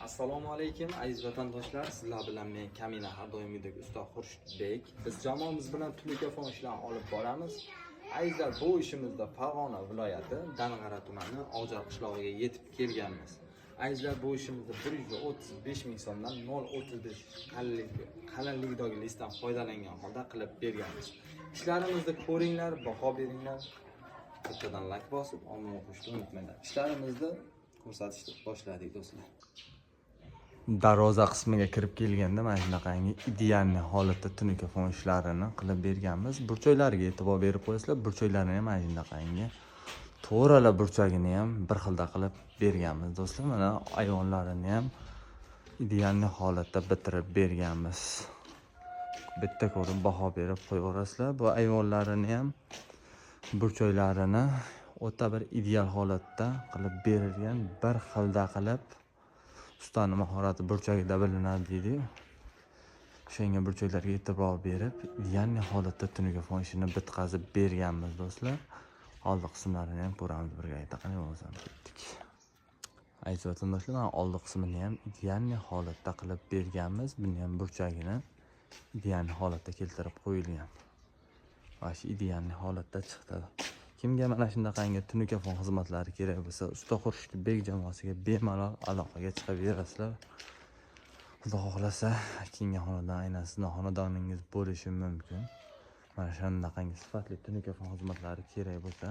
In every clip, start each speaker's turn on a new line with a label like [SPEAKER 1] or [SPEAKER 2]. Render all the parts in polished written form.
[SPEAKER 1] Assalomu alaykum aziz vatandoshlar, sizlar bilan men Kamina har doimgidek usta Xurshidbek. Biz jamoamiz bilan telefon ishlarni olib boramiz. Azizlar, bu ishimizda Farg'ona viloyati Dang'ara tumani Og'jar qishlog'iga yetib kelganmiz. Azizlar, bu ishimizda 135 ming so'mdan 0.35 qalinlikdagi listdan foydalangan holda qilib berganmiz. Ishlarimizni ko'ringlar, baho beringlar. Bittadan like bosib, omma qo'shishni unutmanglar. Ishlarimizni ko'rsatishni boshladik do'stlar. Darvoza qismiga kirib kelganda mana shunaqangi ideal holatda tunuka ishlarini qilib berganmiz. Burchaklariga e'tibor berib qo'yasizlar, burchaklarini ham mana shunaqangi to'g'rala burchagini ham bir xilda qilib berganmiz do'stlar. Mana ayvonlarini ham ideal holatda bitirib berganmiz. Bitta ko'rib baho berib qo'yaverasizlar. Bu ayvonlarini ham burchaklarini o'ta bir ideal holatda qilib berilgan, bir xilda qilib ustaning mahorati burchagida bilinadi deydi. O'shanga burchaklarga e'tibor berib, yangi holatda tunuka ishini bitkazib berganmiz do'stlar. Oldi qismlarini ham ko'ramiz birgalikda. Qani bo'lsa ketdik. Aziz vatandoshlar, mana oldi qismini ham yangi holatda qilib berganmiz. Buni ham burchagini yangi holatda keltirib qo'yilgan. Va shu ideal holatda chiqdi. Kimga mana shunaqangi tunuka xizmatlari kerak bo'lsa, usta Xurshidbek jamoasiga bemalol aloqaga chiqaverasizlar. Xudo xohlasa, keyingi xonadon aynan sizning xonadoningiz bo'lishi mumkin. Mana shunaqangi sifatli tunuka xizmatlari kerak bo'lsa,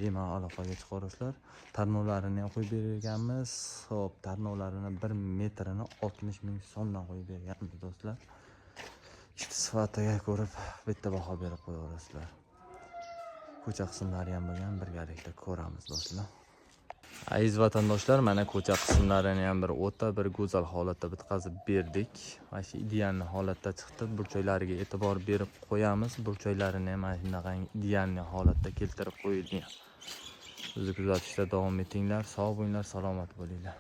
[SPEAKER 1] bemalol aloqaga chiqaverasizlar. Tarnovlarini ham qo'yib berganmiz. Xo'p, tarnovlarini 1 metrini 60 ming so'mdan qo'yib berganmiz do'stlar. Ishni sifatiga ko'rib bitta baho berib qo'yaverasizlar. Ko'cha qismlari ham bo'lgan, birgalikda ko'ramiz do'stlar. Aziz vatandoshlar, mana ko'cha qismlarini ham bir o'ta bir go'zal holatda bitkazib berdik. Mana shu ideal holatda chiqdi. Burchaklariga e'tibor berib qo'yamiz. Burchaklarini ham mana shunday ideal holatda keltirib qo'yilgan. Bizni kuzatishda davom etinglar. Sog' bo'linglar, salomat bo'linglar.